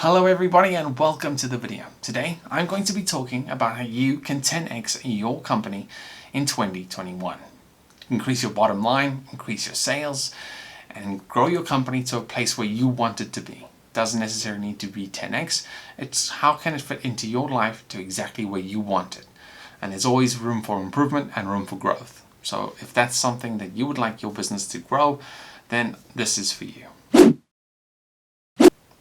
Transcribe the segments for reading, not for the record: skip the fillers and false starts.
Hello everybody and welcome to the video. Today I'm going to be talking about how you can 10x your company in 2021. Increase your bottom line, increase your sales, and grow your company to a place where you want it to be. Doesn't necessarily need to be 10x, it's how can it fit into your life to exactly where you want it. And there's always room for improvement and room for growth. So if that's something that you would like your business to grow, then this is for you.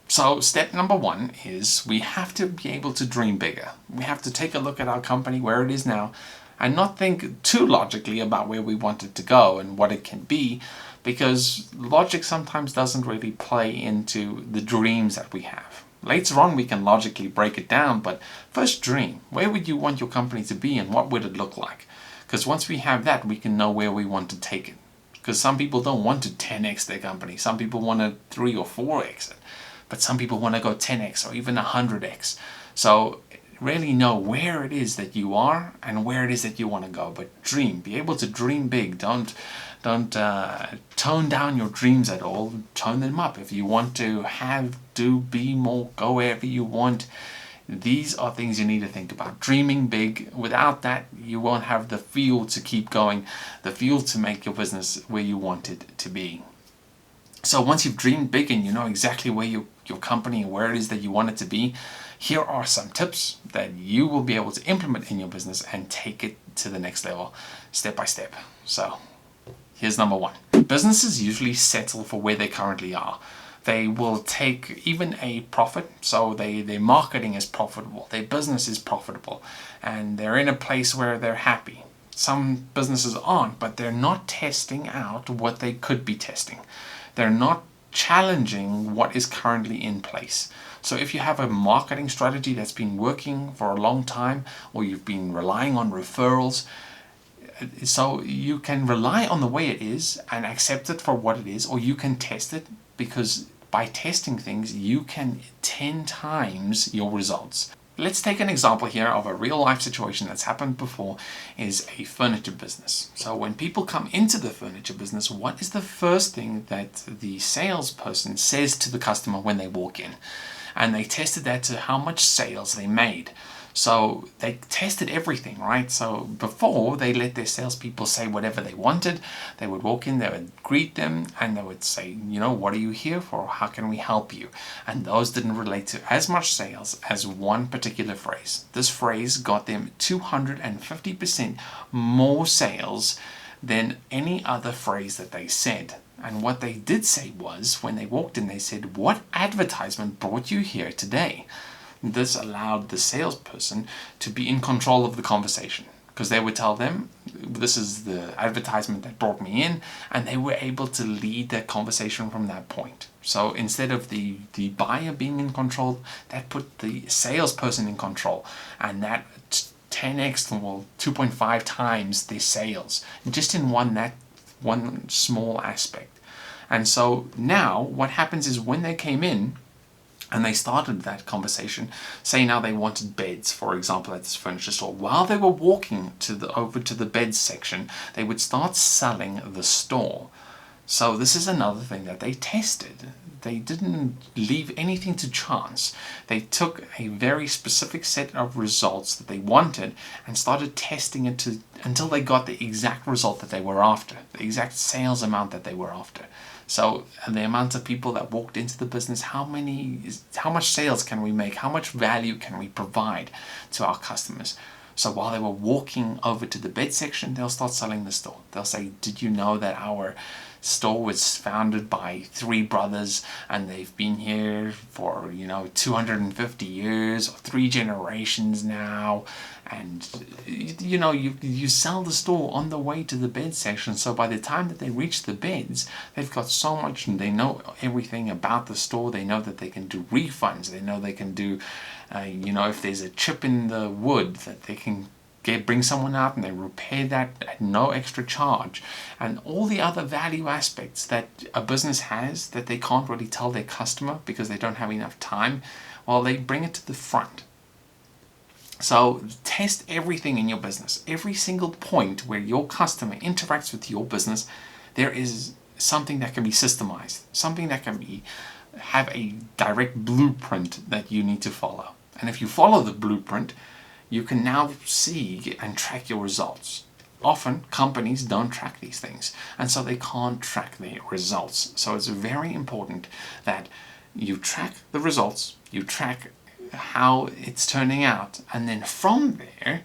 So step number one is we have to be able to dream bigger. We have to take a look at our company, where it is now, and not think too logically about where we want it to go and what it can be, because logic sometimes doesn't really play into the dreams that we have. Later on we can logically break it down, but first dream. Where would you want your company to be and what would it look like? Because once we have that, we can know where we want to take it. Because some people don't want to 10x their company. Some people want to 3 or 4x it. But some people want to go 10x or even 100x. So really know where it is that you are and where it is that you want to go. But dream. Be able to dream big. Don't tone down your dreams at all. Tone them up. If you want to do, be more, go wherever you want. These are things you need to think about. Dreaming big. Without that, you won't have the fuel to keep going. The fuel to make your business where you want it to be. So once you've dreamed big and you know exactly where your company and where it is that you want it to be, here are some tips that you will be able to implement in your business and take it to the next level, step by step. So here's number one. Businesses usually settle for where they currently are. They will take even a profit, so their marketing is profitable, their business is profitable, and they're in a place where they're happy. Some businesses aren't, but they're not testing out what they could be testing. They're not challenging what is currently in place. So if you have a marketing strategy that's been working for a long time, or you've been relying on referrals, so you can rely on the way it is and accept it for what it is, or you can test it, because by testing things you can 10 times your results. Let's take an example here of a real life situation that's happened before, is a furniture business. So when people come into the furniture business, what is the first thing that the salesperson says to the customer when they walk in? And they tested that to how much sales they made. So they tested everything, right? So before, they let their salespeople say whatever they wanted. They would walk in, they would greet them, and they would say, you know, what are you here for? How can we help you? And those didn't relate to as much sales as one particular phrase. This phrase got them 250% more sales than any other phrase that they said. And what they did say was, when they walked in, they said, what advertisement brought you here today? This allowed the salesperson to be in control of the conversation, because they would tell them, this is the advertisement that brought me in, and they were able to lead that conversation from that point. So instead of the buyer being in control, that put the salesperson in control, and that 10x, well, 2.5 times their sales, just in one small aspect. And so now what happens is, when they came in and they started that conversation, say now they wanted beds, for example, at this furniture store, while they were walking over to the beds section, they would start selling the store. So this is another thing that they tested. They didn't leave anything to chance. They took a very specific set of results that they wanted and started testing it until they got the exact result that they were after, the exact sales amount that they were after. So the amount of people that walked into the business, how much sales can we make? How much value can we provide to our customers? So while they were walking over to the bed section, they'll start selling the store. They'll say, did you know that our store was founded by 3 brothers and they've been here for 250 years or 3 generations now? And you sell the store on the way to the bed section, so by the time that they reach the beds, they've got so much, and they know everything about the store. They know that they can do refunds, they know they can do if there's a chip in the wood, that they can bring someone out and they repair that at no extra charge, and all the other value aspects that a business has that they can't really tell their customer because they don't have enough time. Well, they bring it to the front. So test everything in your business. Every single point where your customer interacts with your business, there is something that can be systemized, something that can be have a direct blueprint that you need to follow. And if you follow the blueprint, you can now see and track your results. Often companies don't track these things, and so they can't track their results. So it's very important that you track the results, you track how it's turning out, and then from there,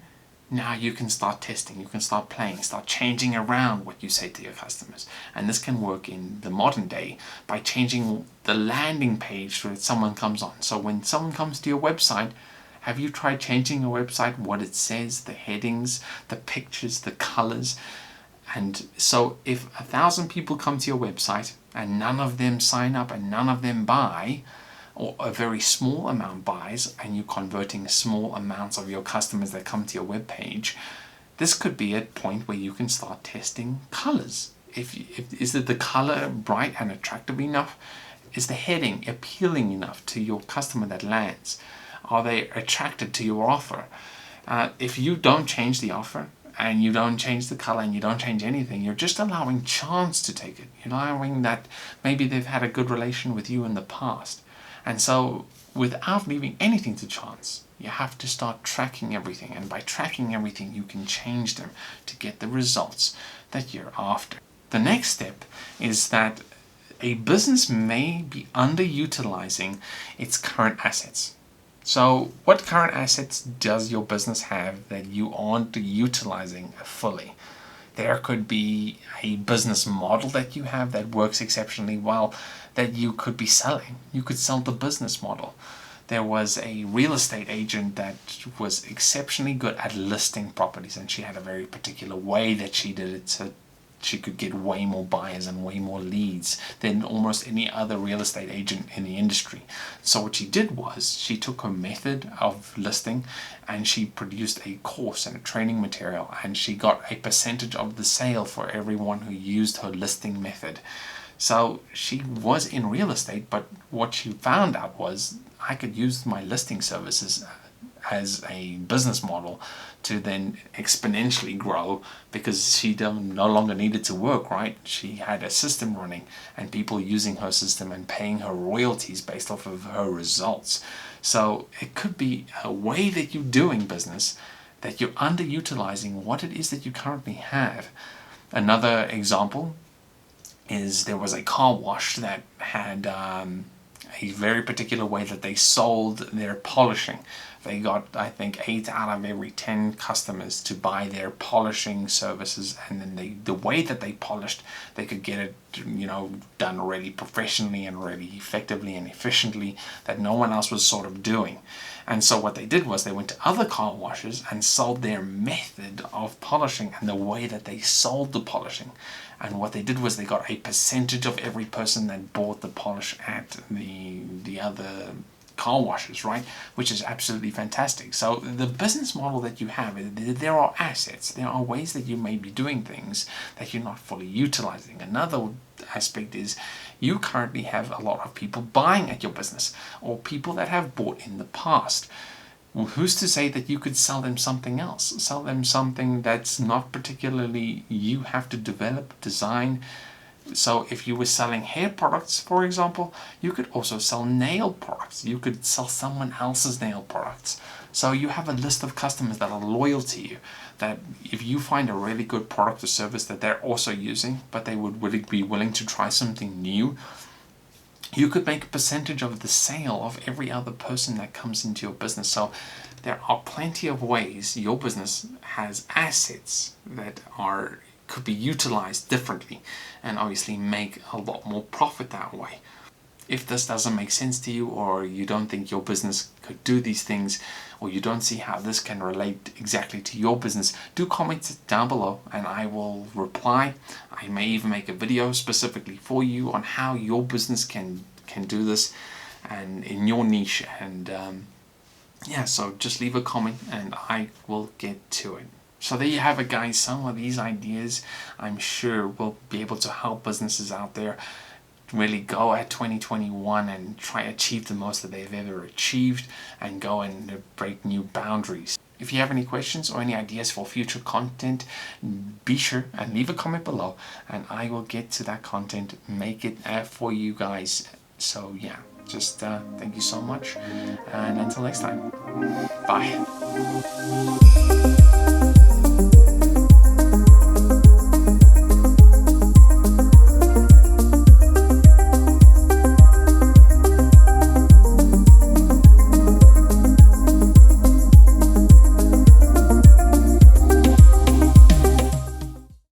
now you can start testing, you can start playing, start changing around what you say to your customers. And this can work in the modern day by changing the landing page so that someone comes on. So when someone comes to your website, have you tried changing your website, what it says, the headings, the pictures, the colors? And so if 1,000 people come to your website and none of them sign up and none of them buy, or a very small amount buys, and you're converting small amounts of your customers that come to your web page, this could be a point where you can start testing colors. Is it the color bright and attractive enough? Is the heading appealing enough to your customer that lands? Are they attracted to your offer? If you don't change the offer, and you don't change the color, and you don't change anything, you're just allowing chance to take it. You're allowing that maybe they've had a good relation with you in the past. And so, without leaving anything to chance, you have to start tracking everything. And by tracking everything, you can change them to get the results that you're after. The next step is that a business may be underutilizing its current assets. So, what current assets does your business have that you aren't utilizing fully? There could be a business model that you have that works exceptionally well that you could be selling. You could sell the business model. There was a real estate agent that was exceptionally good at listing properties, and she had a very particular way that she did it so she could get way more buyers and way more leads than almost any other real estate agent in the industry. So what she did was she took her method of listing and she produced a course and a training material, and she got a percentage of the sale for everyone who used her listing method. So she was in real estate, but what she found out was I could use my listing services as a business model to then exponentially grow, because she no longer needed to work, right? She had a system running and people using her system and paying her royalties based off of her results. So it could be a way that you're doing business that you're underutilizing what it is that you currently have. Another example is there was a car wash that had a very particular way that they sold their polishing. They got, I think, 8 out of every 10 customers to buy their polishing services, and then the way that they polished, they could get it, done really professionally and really effectively and efficiently that no one else was sort of doing. And so what they did was they went to other car washes and sold their method of polishing and the way that they sold the polishing. And what they did was they got a percentage of every person that bought the polish at the other car washes, right? Which is absolutely fantastic. So the business model that you have, there are assets, there are ways that you may be doing things that you're not fully utilizing. Another aspect is you currently have a lot of people buying at your business, or people that have bought in the past. Well, who's to say that you could sell them something else? Sell them something that's not particularly you have to develop, design. So if you were selling hair products, for example, you could also sell nail products. You could sell someone else's nail products. So you have a list of customers that are loyal to you, that if you find a really good product or service that they're also using, but they would be willing to try something new, you could make a percentage of the sale of every other person that comes into your business. So there are plenty of ways your business has assets that could be utilized differently and obviously make a lot more profit that way. If this doesn't make sense to you, or you don't think your business could do these things, or you don't see how this can relate exactly to your business, do comment down below and I will reply. I may even make a video specifically for you on how your business can do this and in your niche. And so just leave a comment and I will get to it. So there you have it, guys. Some of these ideas I'm sure will be able to help businesses out there really go at 2021 and try to achieve the most that they've ever achieved and go and break new boundaries. If you have any questions or any ideas for future content, be sure and leave a comment below and I will get to that content, make it for you guys So yeah, just thank you so much, and until next time, bye.